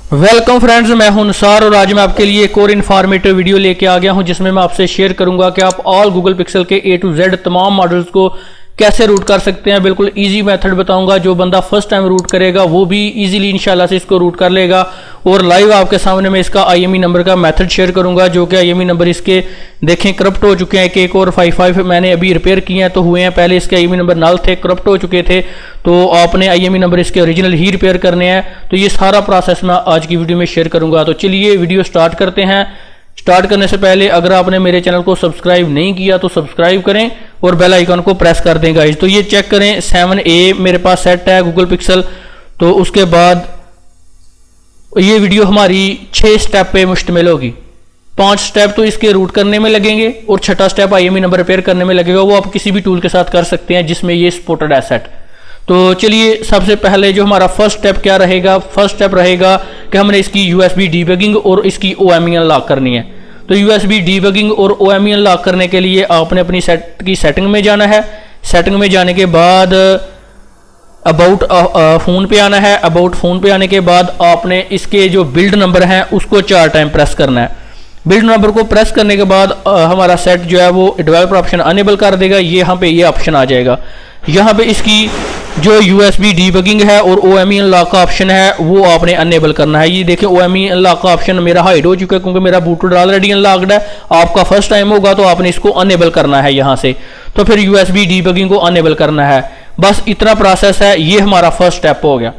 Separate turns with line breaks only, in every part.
Welcome friends, मैं हूं निसार और आज मैं आपके लिए एक और इन्फॉर्मेटिव वीडियो लेके आ गया हूं जिसमें मैं आपसे शेयर करूंगा कि आप ऑल गूगल पिक्सल के A to Z तमाम मॉडल्स को कैसे रूट कर सकते हैं। बिल्कुल इजी मेथड बताऊंगा, जो बंदा फर्स्ट टाइम रूट करेगा वो भी इजीली इंशाल्लाह से इसको रूट कर लेगा। और लाइव आपके सामने मैं इसका IME नंबर का मेथड शेयर करूंगा, जो कि IME नंबर इसके देखें करप्ट हो चुके हैं। एक और 55 मैंने अभी रिपेयर किए हैं तो हुए हैं, पहले इसके IME नंबर नल थे, करप्ट हो चुके थे, तो आपने IME नंबर इसके ओरिजिनल ही रिपेयर करने हैं। तो ये सारा प्रोसेस मैं आज की वीडियो में शेयर करूंगा। तो चलिए वीडियो स्टार्ट करते हैं। स्टार्ट करने से पहले अगर आपने मेरे चैनल को सब्सक्राइब नहीं किया तो सब्सक्राइब करें और बेल आइकन को प्रेस कर दें गाइस। तो ये चेक करें 7A मेरे पास सेट है गूगल पिक्सल। तो उसके बाद ये वीडियो हमारी 6 स्टेप पे मुश्तमिल होगी। 5 स्टेप तो इसके रूट करने में लगेंगे और 6ठा स्टेप IME नंबर रिपेयर करने में लगेगा। वो आप किसी भी टूल के साथ कर सकते हैं जिसमें ये सपोर्टेड है सेट। तो चलिए सबसे पहले जो हमारा फर्स्ट स्टेप क्या रहेगा, फर्स्ट स्टेप रहेगा कि हमने इसकी USB डीबगिंग और इसकी OME अनलॉक करनी है। तो USB डीबगिंग और OME अनलॉक करने के लिए आपने अपनी सेट की सेटिंग में जाना है। सेटिंग में जाने के बाद अबाउट फ़ोन पे आना है। अबाउट फ़ोन पे आने के बाद आपने इसके जो बिल्ड नंबर हैं उसको 4 टाइम प्रेस करना है। बिल्ड नंबर को प्रेस करने के बाद हमारा सेट जो है वो डेवलपर ऑप्शन अनेबल कर देगा। यहाँ पे ये ऑप्शन आ जाएगा। यहाँ पे इसकी जो USB डीबगिंग है और OME अनलॉक का ऑप्शन है वो आपने अनेबल करना है। ये देखें OME अनलॉक का ऑप्शन मेरा हाइड हो चुका है क्योंकि मेरा बूटलोडर ऑलरेडी अनलॉक्ड है। आपका फर्स्ट टाइम होगा तो आपने इसको अनेबल करना है यहाँ से। तो फिर USB डीबगिंग को अनेबल करना है। बस इतना प्रोसेस है। ये हमारा फर्स्ट स्टेप हो गया।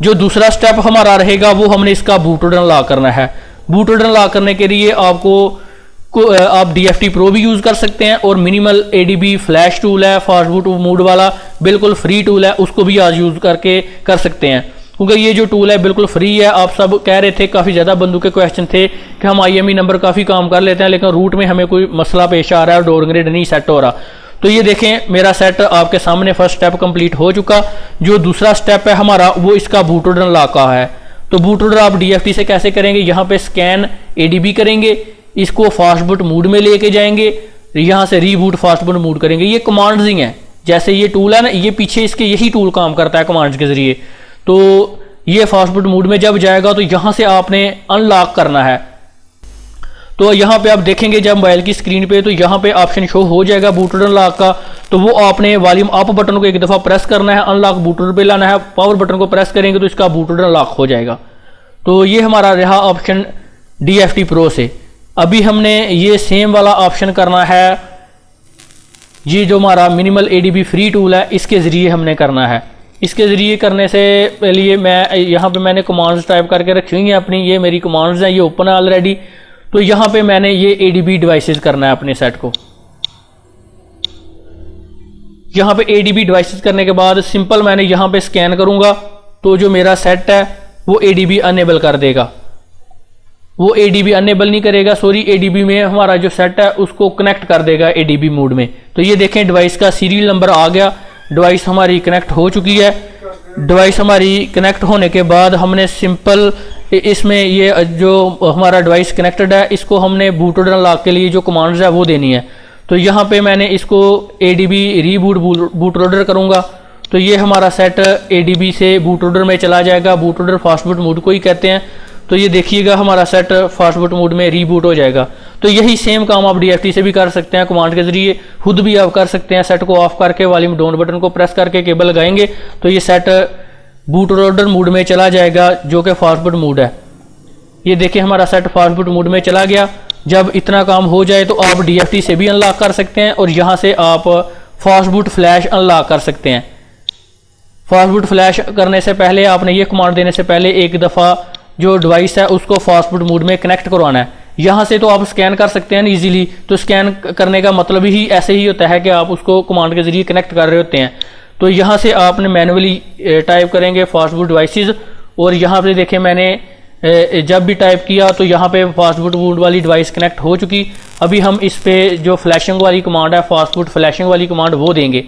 जो दूसरा स्टेप हमारा रहेगा वो हमने इसका बूटलोडर अनलॉक करना है। बूटलोडर अनलॉक करने के लिए आप DFT Pro भी यूज़ कर सकते हैं और मिनिमल ADB फ्लैश टूल है, फास्ट बूट मोड वाला बिल्कुल फ्री टूल है, उसको भी आज यूज़ करके कर सकते हैं क्योंकि ये जो टूल है बिल्कुल फ्री है। आप सब कह रहे थे, काफ़ी ज़्यादा बंदों के क्वेश्चन थे कि हम IME नंबर काफ़ी काम कर लेते हैं लेकिन रूट में हमें कोई मसला पेश आ रहा है और डाउनग्रेड नहीं सेट हो रहा। तो ये देखें मेरा सेट आपके सामने फर्स्ट स्टेप कंप्लीट हो चुका। जो दूसरा स्टेप है हमारा वो इसका बूटलोडर अनलॉक का है। तो बूटलोडर आप DFT से कैसे करेंगे, यहाँ पे स्कैन ADB करेंगे, इसको फास्ट बूट मूड में लेके जाएंगे, यहाँ से रीबूट फास्ट बूट मूड करेंगे। ये कमांड्स ही हैं, जैसे ये टूल है ना, ये पीछे इसके यही टूल काम करता है कमांड्स के जरिए। तो ये फास्ट बूट मूड में जब जाएगा तो यहाँ से आपने अनलॉक करना है। तो यहाँ पे आप देखेंगे जब मोबाइल की स्क्रीन पे तो यहाँ पे ऑप्शन शो हो जाएगा बूटलोडर अनलॉक का। तो वो आपने वॉल्यूम अप बटन को एक दफ़ा प्रेस करना है, अनलॉक बूटलोडर पे लाना है, पावर बटन को प्रेस करेंगे तो इसका बूटलोडर अनलॉक हो जाएगा। तो ये हमारा रहा ऑप्शन DFT Pro से। अभी हमने ये सेम वाला ऑप्शन करना है, ये जो हमारा मिनिमल ADB फ्री टूल है इसके ज़रिए हमने करना है। इसके ज़रिए करने से पहले मैं यहाँ पे मैंने कमांड्स टाइप करके रखी हुई हैं अपनी, ये मेरी कमांड्स हैं, ये ओपन है ऑलरेडी। तो यहाँ पे मैंने ये ADB डिवाइसेस करना है अपने सेट को। यहाँ पे ADB डिवाइसेस करने के बाद सिंपल मैंने यहाँ पे स्कैन करूँगा तो जो मेरा सेट है वो ADB अनेबल कर देगा। वो ADB अनेबल नहीं करेगा, सॉरी, ADB में हमारा जो सेट है उसको कनेक्ट कर देगा ADB मोड में। तो ये देखें डिवाइस का सीरियल नंबर आ गया, डिवाइस हमारी कनेक्ट हो चुकी है। डिवाइस हमारी कनेक्ट होने के बाद हमने सिंपल इसमें ये जो हमारा डिवाइस कनेक्टेड है इसको हमने बूटलोडर अनलॉक के लिए जो कमांड्स है वो देनी है। तो यहाँ पे मैंने इसको ADB रीबूट बूटलोडर करूँगा तो ये हमारा सेट ADB से बूटलोडर में चला जाएगा। बूटलोडर फास्ट बूट मोड को ही कहते हैं। तो ये देखिएगा हमारा सेट फास्ट बूट मोड में रीबूट हो जाएगा। तो यही सेम काम आप DFT से भी कर सकते हैं, कमांड के जरिए खुद भी आप कर सकते हैं। सेट को ऑफ करके वॉल्यूम डाउन बटन को प्रेस करके केबल लगाएंगे तो ये सेट बूटलोडर मोड में चला जाएगा जो कि फास्ट बूट मोड है। ये देखिए हमारा सेट फास्ट बूट मोड में चला गया। जब इतना काम हो जाए तो आप DFT से भी अनलॉक कर सकते हैं और यहाँ से आप फास्ट बूट फ्लैश अनलॉक कर सकते हैं। फास्ट बूट फ्लैश करने से पहले आपने ये कमांड देने से पहले एक दफ़ा जो डिवाइस है उसको फास्ट बूट मोड में कनेक्ट करवाना है। यहाँ से तो आप स्कैन कर सकते हैं इजीली। तो स्कैन करने का मतलब ही ऐसे ही होता है कि आप उसको कमांड के जरिए कनेक्ट कर रहे होते हैं। तो यहाँ से आपने मैनुअली टाइप करेंगे फास्ट बूट डिवाइसेस और यहाँ पे देखें मैंने जब भी टाइप किया तो यहाँ पे फास्ट बूट मोड वाली डिवाइस कनेक्ट हो चुकी। अभी हम इस पे जो फ्लैशिंग वाली कमांड है, फास्ट बूट फ्लैशिंग वाली कमांड, वो देंगे।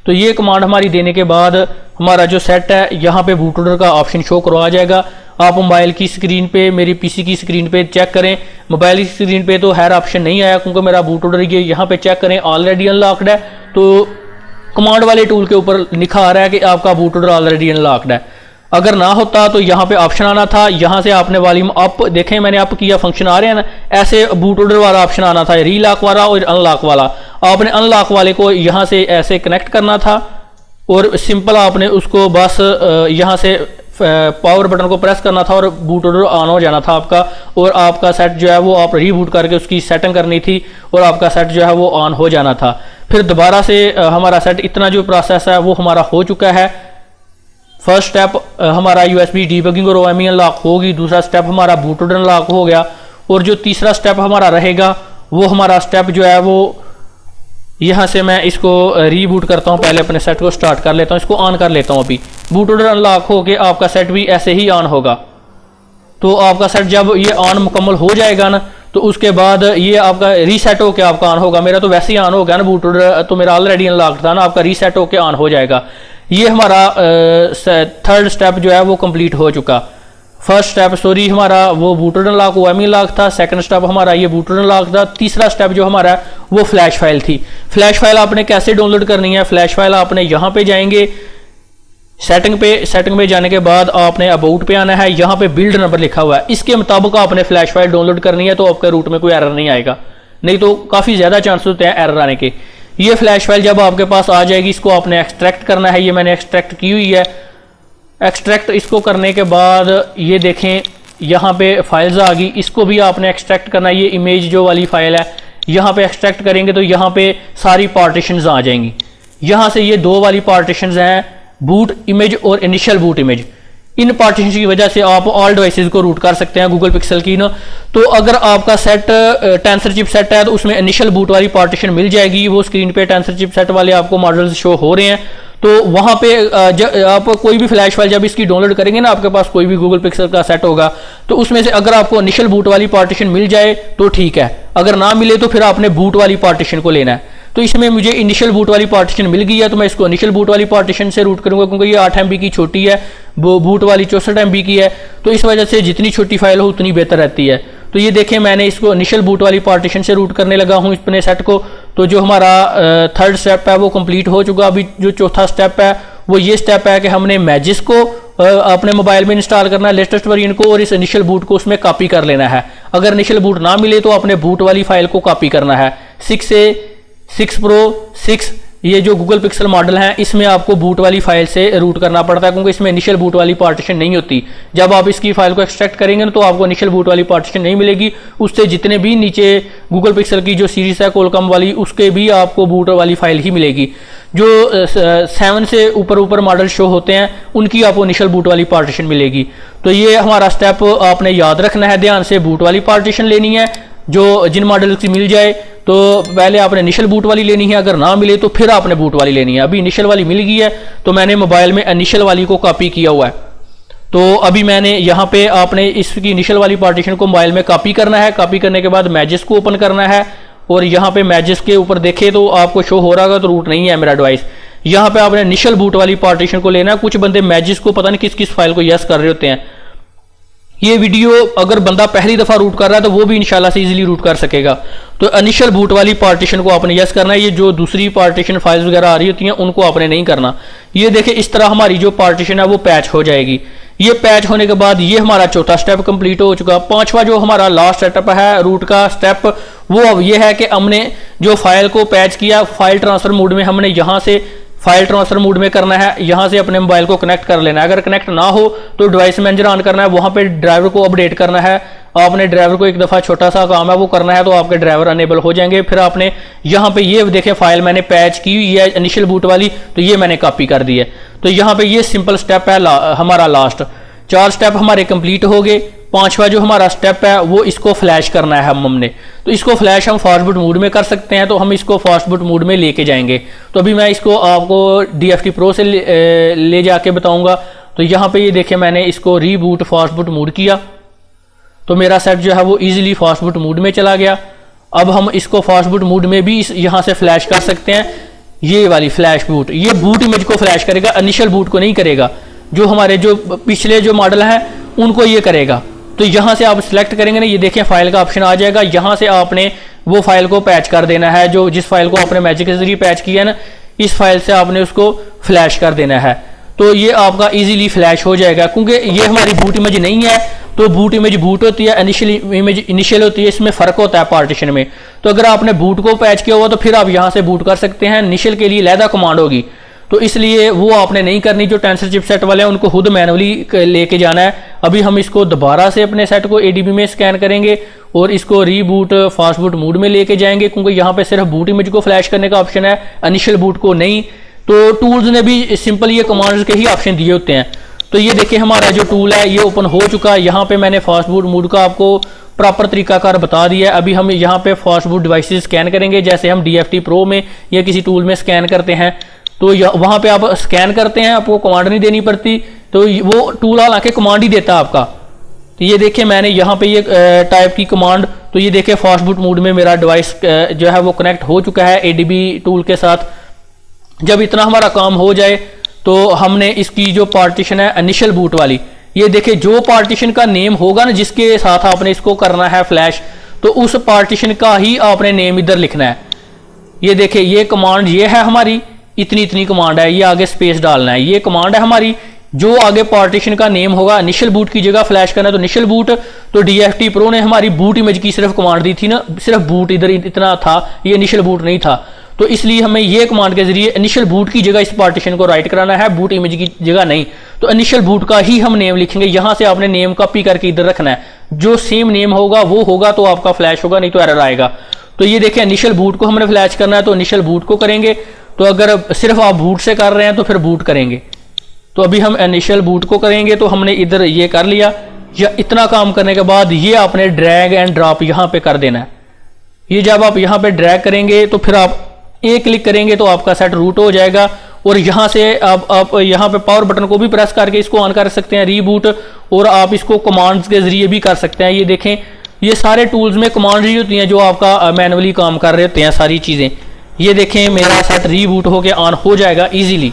तो ये कमांड हमारी देने के बाद हमारा जो सेट है यहाँ पे बूटलोडर का ऑप्शन शो करवा जाएगा। आप मोबाइल की स्क्रीन पे, मेरी PC की स्क्रीन पे चेक करें। मोबाइल की स्क्रीन पे तो हैर ऑप्शन नहीं आया क्योंकि मेरा बूटलोडर ये यहाँ पे चेक करें ऑलरेडी अनलॉक्ड है। तो कमांड वाले टूल के ऊपर लिखा आ रहा है कि आपका बूटलोडर ऑलरेडी अनलॉक्ड है। अगर ना होता तो यहाँ पे ऑप्शन आना था, यहाँ से आपने वॉल्यूम अप, देखें मैंने अप किया, फंक्शन आ रहे हैं ना, ऐसे बूट ऑर्डर वाला ऑप्शन आना था, रीलॉक वाला और अनलॉक वाला। आपने अनलॉक वाले को यहाँ से ऐसे कनेक्ट करना था और सिंपल आपने उसको बस यहाँ से पावर बटन को प्रेस करना था और बूट ऑर्डर ऑन हो जाना था आपका, और आपका सेट जो है वो आप रीबूट करके उसकी सेटिंग करनी थी और आपका सेट जो है वो ऑन हो जाना था। फिर दोबारा से हमारा सेट, इतना जो प्रोसेस है वो हमारा हो चुका है। फर्स्ट स्टेप हमारा यूएसबी डीबगिंग और ओएमई अनलॉक होगी, दूसरा स्टेप हमारा बूट ऑर्डर अनलॉक हो गया, और जो तीसरा स्टेप हमारा रहेगा वो हमारा स्टेप जो है वो यहाँ से मैं इसको रीबूट करता हूँ, पहले अपने सेट को स्टार्ट कर लेता हूँ, इसको ऑन कर लेता हूँ। अभी बूट ऑर्डर अनलॉक हो के आपका सेट भी ऐसे ही ऑन होगा। तो आपका सेट जब ये ऑन मुकम्मल हो जाएगा ना, तो उसके बाद ये आपका रीसेट होकर आपका ऑन होगा। मेरा तो वैसे ही ऑन हो गया ना, बूट ऑर्डर तो मेरा ऑलरेडी अनलॉक था ना, आपका रीसेट होकर ऑन हो जाएगा। ये हमारा थर्ड स्टेप जो है वो कंप्लीट हो चुका। फर्स्ट स्टेप सॉरी हमारा वो बूट ऑर्डर अनलॉक ओएमई अनलॉक था, सेकंड स्टेप हमारा ये बूट ऑर्डर अनलॉक था, तीसरा स्टेप जो हमारा है वो फ्लैश फाइल थी। फ्लैश फाइल आपने कैसे डाउनलोड करनी है? फ्लैश फाइल आपने यहाँ पे जाएंगे, सेटिंग पे जाने के बाद आपने अबाउट पे आना है, यहाँ पे बिल्ड नंबर लिखा हुआ है, इसके मुताबिक आपने फ्लैश फाइल डाउनलोड करनी है, तो आपके रूट में कोई एरर नहीं आएगा, नहीं तो काफ़ी ज़्यादा चांसेस होते हैं एरर आने के। ये फ्लैश फाइल जब आपके पास आ जाएगी, इसको आपने एक्सट्रैक्ट करना है, ये मैंने एक्सट्रैक्ट की हुई है। एक्सट्रैक्ट इसको करने के बाद ये देखें यहाँ पे फाइल्स आ गई, इसको भी आपने एक्सट्रैक्ट करना है। ये इमेज जो वाली फाइल है, यहाँ पे एक्सट्रैक्ट करेंगे तो यहाँ पे सारी पार्टीशंस आ जाएंगी। यहाँ से ये दो वाली पार्टीशंस हैं, बूट इमेज और इनिशियल बूट इमेज। इन पार्टीशन की वजह से आप ऑल डिवाइसेस को रूट कर सकते हैं गूगल पिक्सल की ना। तो अगर आपका सेट टेंसर चिप सेट है तो उसमें इनिशियल बूट वाली पार्टीशन मिल जाएगी, वो स्क्रीन पे टेंसर चिप सेट वाले आपको मॉडल्स शो हो रहे हैं। तो वहां पे आप कोई भी फ्लैश फाइल जब इसकी डाउनलोड करेंगे ना, आपके पास कोई भी गूगल पिक्सल का सेट होगा, तो उसमें से अगर आपको इनिशियल बूट वाली पार्टीशन मिल जाए तो ठीक है, अगर ना मिले तो फिर आपने बूट वाली पार्टीशन को लेना है। तो इसमें मुझे इनिशियल बूट वाली पार्टीशन मिल गई है, तो मैं इसको इनिशियल बूट वाली पार्टीशन से रूट करूंगा, क्योंकि ये 8 MB की छोटी है, वो बूट वाली 64 MB की है, तो इस वजह से जितनी छोटी फाइल हो उतनी बेहतर रहती है। तो ये देखें मैंने इसको इनिशियल बूट वाली पार्टीशन से रूट करने लगा हूँ अपने सेट को। तो जो हमारा थर्ड स्टेप है वो कंप्लीट हो चुका। अभी जो चौथा स्टेप है वो ये स्टेप है कि हमने मैजिस को अपने मोबाइल में इंस्टॉल करना है, लेटेस्ट वर्जन को, और इस इनिशियल बूट को उसमें कॉपी कर लेना है। अगर इनिशियल बूट ना मिले तो अपने बूट वाली फाइल को कॉपी करना है। 6A, 6 Pro, 6 ये जो गूगल पिक्सल मॉडल हैं, इसमें आपको बूट वाली फाइल से रूट करना पड़ता है, क्योंकि इसमें इनिशियल बूट वाली पार्टीशन नहीं होती। जब आप इसकी फाइल को एक्सट्रैक्ट करेंगे ना, तो आपको इनिशियल बूट वाली पार्टीशन नहीं मिलेगी। उससे जितने भी नीचे गूगल पिक्सल की जो सीरीज है कोलकम वाली, उसके भी आपको बूट वाली फाइल ही मिलेगी। जो 7 से ऊपर मॉडल शो होते हैं उनकी आपको इनिशियल बूट वाली पार्टीशन मिलेगी। तो ये हमारा स्टेप आपने याद रखना है, ध्यान से बूट वाली पार्टीशन लेनी है। जो जिन मॉडल की मिल जाए तो पहले आपने इनिशियल बूट वाली लेनी है, अगर ना मिले तो फिर आपने बूट वाली लेनी है। अभी इनिशियल वाली मिल गई है तो मैंने मोबाइल में इनिशियल वाली को कॉपी किया हुआ है। तो अभी मैंने यहाँ पे आपने इसकी इनिशियल वाली पार्टीशन को मोबाइल में कॉपी करना है। कॉपी करने के बाद मैजिस को ओपन करना है, और यहाँ पे मैजिस के ऊपर देखे तो आपको शो हो रहा होगा, तो रूट नहीं है मेरा डिवाइस। यहाँ पे आपने इनिशियल बूट वाली पार्टीशन को लेना है। कुछ बंदे मैजिस को पता नहीं किस किस फाइल को यस कर रहे होते हैं। ये वीडियो अगर बंदा पहली दफा रूट कर रहा है तो वो भी इंशाल्लाह से इजीली रूट कर सकेगा। तो इनिशियल बूट वाली पार्टीशन को आपने यस करना है। ये जो दूसरी पार्टीशन फाइल्स वगैरह आ रही होती हैं उनको आपने नहीं करना। ये देखिए इस तरह हमारी जो पार्टीशन है वो पैच हो जाएगी। ये पैच होने के बाद ये हमारा चौथा स्टेप कंप्लीट हो चुका। पांचवा जो हमारा लास्ट सेटअप है रूट का स्टेप, वो अब ये है कि हमने जो फाइल को पैच किया, फाइल ट्रांसफर मोड में हमने यहाँ से फाइल ट्रांसफर मोड में करना है, यहाँ से अपने मोबाइल को कनेक्ट कर लेना है। अगर कनेक्ट ना हो तो डिवाइस मैनेजर ऑन करना है, वहाँ पे ड्राइवर को अपडेट करना है। आपने ड्राइवर को एक दफ़ा छोटा सा काम है वो करना है, तो आपके ड्राइवर अनेबल हो जाएंगे। फिर आपने यहाँ पे ये देखें फाइल मैंने पैच की हुई है इनिशियल बूट वाली, तो ये मैंने कॉपी कर दी है। तो यहाँ पे ये सिंपल स्टेप है हमारा लास्ट। 4 स्टेप हमारे कंप्लीट हो गए। 5वां जो हमारा स्टेप है वो इसको फ्लैश करना है हमने। तो इसको फ्लैश हम फास्ट बूट मोड में कर सकते हैं, तो हम इसको फास्ट बूट मोड में लेके जाएंगे। तो अभी मैं इसको आपको DFT Pro से ले जाके बताऊंगा। तो यहाँ पे ये देखें मैंने इसको रीबूट फास्ट बूट मोड किया, तो मेरा सेट जो है वो इजीली फास्ट बूट मोड में चला गया। अब हम इसको फास्ट बूट मोड में भी यहाँ से फ्लैश कर सकते हैं। ये वाली फ्लैश बूट, ये बूट इमेज को फ्लैश करेगा, इनिशियल बूट को नहीं करेगा। जो हमारे जो पिछले जो मॉडल हैं उनको ये करेगा। तो यहाँ से आप सिलेक्ट करेंगे ना, ये देखें फाइल का ऑप्शन आ जाएगा। यहाँ से आपने वो फाइल को पैच कर देना है, जो जिस फाइल को आपने मैजिक के जरिए पैच किया है ना, इस फाइल से आपने उसको फ्लैश कर देना है। तो ये आपका इजीली फ्लैश हो जाएगा, क्योंकि ये हमारी बूट इमेज नहीं है। तो बूट इमेज बूट होती है, इनिशियल इमेज इनिशियल होती है, इसमें फर्क होता है पार्टीशन में। तो अगर आपने बूट को पैच किया हुआ तो फिर आप यहाँ से बूट कर सकते हैं, इनिशियल के लिए अलहदा कमांड होगी, तो इसलिए वो आपने नहीं करनी। जो टेंसर चिपसेट वाले हैं उनको खुद मैनुअली लेके जाना है। अभी हम इसको दोबारा से अपने सेट को एडीबी में स्कैन करेंगे और इसको रीबूट फास्ट बूट मूड में लेके जाएंगे, क्योंकि यहाँ पे सिर्फ बूट इमेज को फ्लैश करने का ऑप्शन है, इनिशियल बूट को नहीं। तो टूल्स ने भी सिंपल ये कमांड्स के ही ऑप्शन दिए होते हैं। तो ये देखिए हमारा जो टूल है ये ओपन हो चुका है। यहाँ पे मैंने फास्ट बूट मूड का आपको प्रॉपर तरीकाकार बता दिया है। अभी हम यहाँ पे फास्ट बूट डिवाइसेस स्कैन करेंगे, जैसे हम DFT प्रो में या किसी टूल में स्कैन करते हैं। तो वहाँ पे आप स्कैन करते हैं, आपको कमांड नहीं देनी पड़ती, तो वो टूल हालांकि कमांड ही देता है आपका। तो ये देखिए मैंने यहाँ पे ये टाइप की कमांड, तो ये देखिए फास्ट बूट मूड में मेरा डिवाइस जो है वो कनेक्ट हो चुका है ADB टूल के साथ। जब इतना हमारा काम हो जाए तो हमने इसकी जो पार्टीशन है इनिशियल बूट वाली, ये देखिए जो पार्टीशन का नेम होगा ना जिसके साथ आपने इसको करना है फ्लैश, तो उस पार्टीशन का ही आपने नेम इधर लिखना है। ये देखिए ये कमांड ये है हमारी, इतनी कमांड है, ये आगे स्पेस डालना है, ये कमांड है हमारी। जो आगे पार्टीशन का नेम होगा इनिशियल बूट की जगह फ्लैश करना है तो इनिशियल बूट। तो DFT प्रो ने हमारी बूट इमेज की सिर्फ कमांड दी थी ना, सिर्फ बूट इधर इतना था, ये इनिशियल बूट नहीं था। तो इसलिए हमें ये कमांड के जरिए इनिशियल बूट की जगह इस पार्टीशन को राइट कराना है, बूट इमेज की जगह नहीं। तो इनिशियल बूट का ही हम नेम लिखेंगे, यहां से आपने नेम कॉपी करके इधर रखना है, जो सेम नेम होगा वो होगा तो आपका फ्लैश होगा, नहीं तो एरर आएगा। तो ये देखिए इनिशियल बूट को हमने फ्लैश करना है तो इनिशियल बूट को करेंगे। तो अगर सिर्फ आप बूट से कर रहे हैं तो फिर बूट करेंगे। तो अभी हम इनिशियल बूट को करेंगे, तो हमने इधर ये कर लिया। या इतना काम करने के बाद ये आपने ड्रैग एंड ड्रॉप यहां पे कर देना है। ये जब आप यहां पे ड्रैग करेंगे तो फिर आप एक क्लिक करेंगे तो आपका सेट रूट हो जाएगा। और यहां से आप यहां पे पावर बटन को भी प्रेस करके इसको ऑन कर सकते हैं रीबूट, और आप इसको कमांड्स के जरिए भी कर सकते हैं। ये देखें ये सारे टूल्स में कमांड ही होती हैं जो आपका मैनुअली काम कर रहे होते हैं सारी चीजें। ये देखें मेरा सेट रीबूट होके ऑन हो जाएगा इजीली।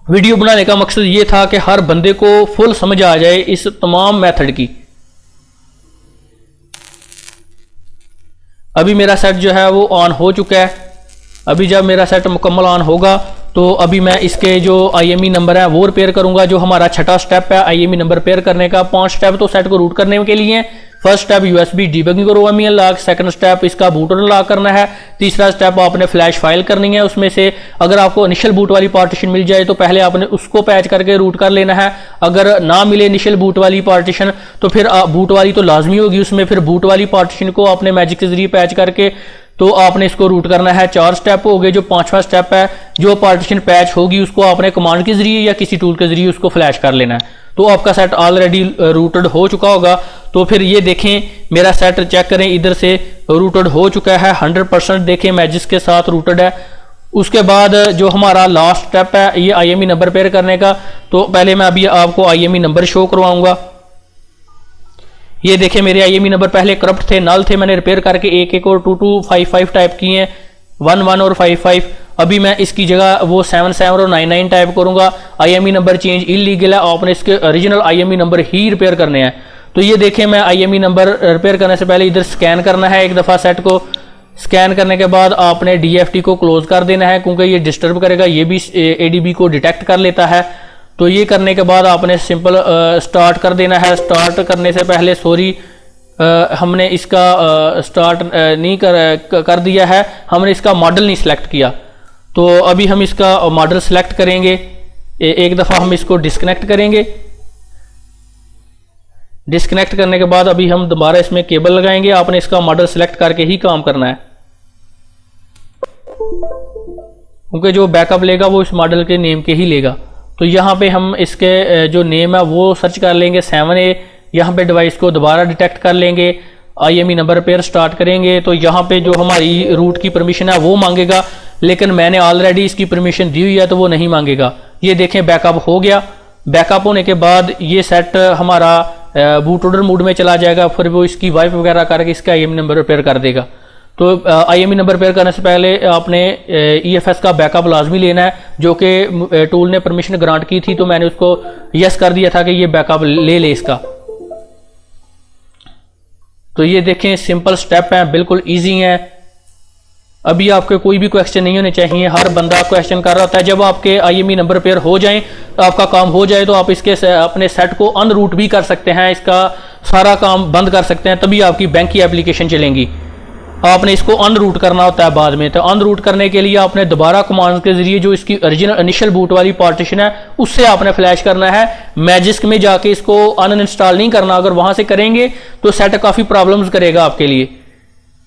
वीडियो बनाने का मकसद ये था कि हर बंदे को फुल समझ आ जाए इस तमाम मेथड की। अभी मेरा सेट जो है वो ऑन हो चुका है। अभी जब मेरा सेट मुकम्मल ऑन होगा तो अभी मैं इसके जो IME नंबर है वो रिपेयर करूंगा। जो हमारा छठा स्टेप है IME नंबर रिपेयर करने का। 5 स्टेप तो सेट को रूट करने के लिए हैं। फर्स्ट स्टेप USB डिबगिंग और OME अनलॉक, सेकंड स्टेप इसका बूट अनलॉक करना है, तीसरा स्टेप आपने फ्लैश फाइल करनी है। उसमें से अगर आपको इनिशियल बूट वाली पार्टीशन मिल जाए तो पहले आपने उसको पैच करके रूट कर लेना है। अगर ना मिले इनिशियल बूट वाली पार्टीशन तो फिर बूट वाली तो लाजमी होगी उसमें, फिर बूट वाली पार्टीशन को आपने मैजिक के जरिए पैच करके तो आपने इसको रूट करना है। 4 स्टेप हो गए। जो 5वां स्टेप है, जो पार्टीशन पैच होगी उसको आपने कमांड के जरिए या किसी टूल के जरिए उसको फ्लैश कर लेना है। तो आपका सेट ऑलरेडी रूटेड हो चुका होगा। तो फिर ये देखें मेरा सेट चेक करें, इधर से रूटेड हो चुका है 100%। देखें मैजिक के साथ रूटेड है। उसके बाद जो हमारा लास्ट स्टेप है ये IME नंबर रिपेयर करने का। तो पहले मैं अभी आपको IME नंबर शो करवाऊंगा। ये देखें मेरे IME नंबर पहले करप्ट थे, नल थे, मैंने रिपेयर करके 1-1 और 2-2-5-5 टाइप किए हैं, 1-1 और 5-5। अभी मैं इसकी जगह वो 7-7 और 9-9 टाइप करूंगा। IME नंबर चेंज इलीगल है, आपने इसके ओरिजिनल IME नंबर ही रिपेयर करने हैं। तो ये देखें मैं IME नंबर रिपेयर करने से पहले इधर स्कैन करना है एक दफ़ा सेट को। स्कैन करने के बाद आपने DFT को क्लोज कर देना है, क्योंकि ये डिस्टर्ब करेगा, ये भी ADB को डिटेक्ट कर लेता है। तो ये करने के बाद आपने सिंपल स्टार्ट कर देना है। स्टार्ट करने से पहले हमने इसका स्टार्ट नहीं कर दिया है, हमने इसका मॉडल नहीं सिलेक्ट किया। तो अभी हम इसका मॉडल सिलेक्ट करेंगे। एक दफ़ा हम इसको डिस्कनेक्ट करेंगे। डिस्कनेक्ट करने के बाद अभी हम दोबारा इसमें केबल लगाएंगे। आपने इसका मॉडल सिलेक्ट करके ही काम करना है, क्योंकि जो बैकअप लेगा वो इस मॉडल के नेम के ही लेगा। तो यहाँ पे हम इसके जो नेम है वो सर्च कर लेंगे 7A। यहाँ पे डिवाइस को दोबारा डिटेक्ट कर लेंगे, IME नंबर रिपेयर स्टार्ट करेंगे। तो यहाँ पे जो हमारी रूट की परमिशन है वो मांगेगा, लेकिन मैंने ऑलरेडी इसकी परमिशन दी हुई है तो वो नहीं मांगेगा। ये देखें बैकअप हो गया। बैकअप होने के बाद ये सेट हमारा बूट ऑर्डर मोड में चला जाएगा। फिर वो इसकी वाइप वगैरह करके इसका IME नंबर रिपेयर कर देगा। तो IME नंबर रिपेयर करने से पहले आपने EFS का बैकअप लाजमी लेना है, जो कि टूल ने परमिशन ग्रांट की थी, तो मैंने उसको यस कर दिया था कि ये बैकअप ले ले इसका। तो ये देखें सिंपल स्टेप हैं, बिल्कुल ईजी हैं। अभी आपके कोई भी क्वेश्चन नहीं होने चाहिए। हर बंदा क्वेश्चन कर रहा होता है। जब आपके IME नंबर पेयर हो जाएं, आपका काम हो जाए, तो आप इसके अपने सेट को अनरूट भी कर सकते हैं, इसका सारा काम बंद कर सकते हैं, तभी आपकी बैंक की एप्लीकेशन चलेंगी। आपने इसको अनरूट करना होता है बाद में। तो अनरूट करने के लिए आपने दोबारा कमांड के जरिए जो इसकी ओरिजिनल इनिशियल बूट वाली पार्टीशन है उससे आपने फ्लैश करना है। मैजिस्क में जाके इसको अनइंस्टॉल नहीं करना। अगर वहां से करेंगे तो सेट काफी प्रॉब्लम्स करेगा आपके लिए।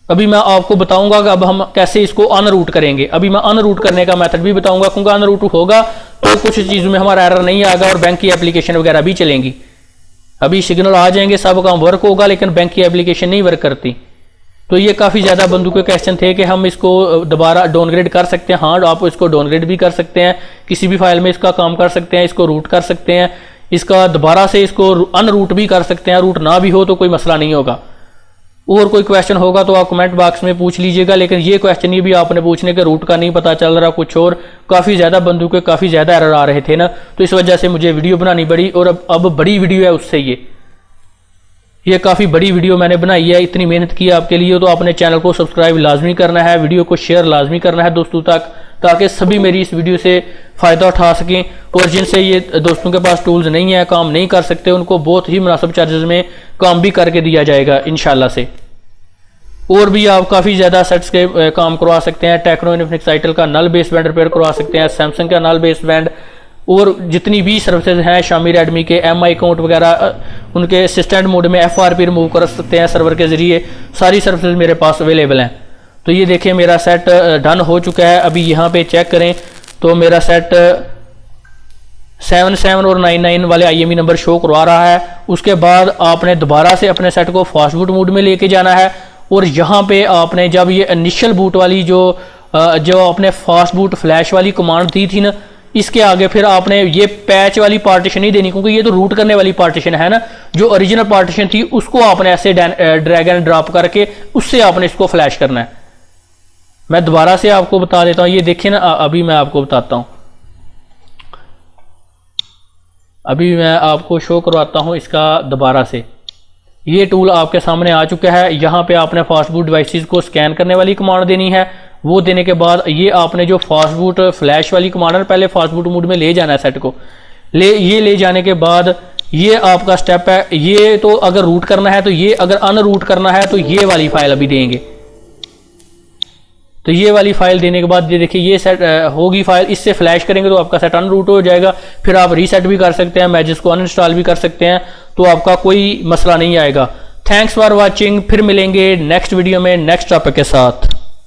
अभी मैं आपको बताऊंगा कि अब हम कैसे इसको अनरूट करेंगे। अभी मैं अनरूट करने का मेथड भी बताऊंगा, क्योंकि अनरूट होगा तो कुछ चीजों में हमारा एरर नहीं आएगा और बैंक की एप्लीकेशन वगैरह भी चलेंगी। अभी सिग्नल आ जाएंगे, सब काम वर्क होगा, लेकिन बैंक की एप्लीकेशन नहीं वर्क करती। तो ये काफ़ी ज़्यादा बंदों के क्वेश्चन थे कि हम इसको दोबारा डाउनग्रेड कर सकते हैं। हाँ, आप इसको डाउनग्रेड भी कर सकते हैं, किसी भी फाइल में इसका काम कर सकते हैं, इसको रूट कर सकते हैं, इसका दोबारा से इसको अनरूट भी कर सकते हैं। रूट ना भी हो तो कोई मसला नहीं होगा। और कोई क्वेश्चन होगा तो आप कमेंट बॉक्स में पूछ लीजिएगा, लेकिन ये क्वेश्चन ये भी आपने पूछने के रूट का नहीं पता चल रहा कुछ और। काफ़ी ज़्यादा बंदों के काफ़ी ज़्यादा एरर आ रहे थे ना, तो इस वजह से मुझे वीडियो बनानी पड़ी। और अब बड़ी वीडियो है उससे ये काफ़ी बड़ी वीडियो मैंने बनाई है। इतनी मेहनत की है आपके लिए, तो आपने चैनल को सब्सक्राइब लाजमी करना है, वीडियो को शेयर लाजमी करना है दोस्तों तक, ताकि सभी मेरी इस वीडियो से फ़ायदा उठा सकें। और जिनसे ये दोस्तों के पास टूल्स नहीं है, काम नहीं कर सकते, उनको बहुत ही मुनासिब चार्जेस में काम भी करके दिया जाएगा इंशाल्लाह से। और भी आप काफ़ी ज़्यादा सेट्स के काम करवा सकते हैं। टेक्नो इन्फिनिक्स आइटल का नल बेस बैंड रिपेयर करवा सकते हैं, सैमसंग का नल बेस बैंड, और जितनी भी सर्विसेज हैं शामी रेडमी के MI अकाउंट वगैरह, उनके असिस्टेंट मोड में FRP रिमूव कर सकते हैं सर्वर के ज़रिए। सारी सर्विसेज मेरे पास अवेलेबल हैं। तो ये देखिए मेरा सेट डन हो चुका है। अभी यहाँ पे चेक करें तो मेरा सेट 77 और 99 वाले IME नंबर शो करवा रहा है। उसके बाद आपने दोबारा से अपने सेट को फास्ट बूट मोड में लेके जाना है, और यहाँ पे आपने जब ये इनिशियल बूट वाली जो आपने फास्ट बूट फ्लैश वाली कमांड दी थी ना, इसके आगे फिर आपने ये पैच वाली पार्टीशन नहीं देनी, क्योंकि ये तो रूट करने वाली पार्टीशन है ना। जो ओरिजिनल पार्टीशन थी उसको आपने ऐसे ड्रैग एंड ड्रॉप करके उससे आपने इसको फ्लैश करना है। मैं दोबारा से आपको बता देता हूं, ये देखिए ना, अभी मैं आपको बताता हूं। अभी मैं आपको शो करवाता हूं इसका दोबारा से। ये टूल आपके सामने आ चुका है। यहाँ पे आपने फास्ट बूट डिवाइसेस को स्कैन करने वाली कमांड देनी है। वो देने के बाद ये आपने जो फास्ट बूट फ्लैश वाली कमांड है, पहले फास्ट बूट मोड में ले जाना है सेट को। ले जाने के बाद ये आपका स्टेप है। ये तो अगर रूट करना है तो ये, अगर अनरूट करना है तो ये वाली फाइल अभी देंगे। तो ये वाली फाइल देने के बाद ये देखिए ये सेट होगी फाइल, इससे फ्लैश करेंगे तो आपका सेट अनरूट हो जाएगा। फिर आप रीसेट भी कर सकते हैं, मैजिस को अनइंस्टॉल भी कर सकते हैं, तो आपका कोई मसला नहीं आएगा। Thanks for watching. फिर मिलेंगे नेक्स्ट वीडियो में नेक्स्ट टॉपिक के साथ।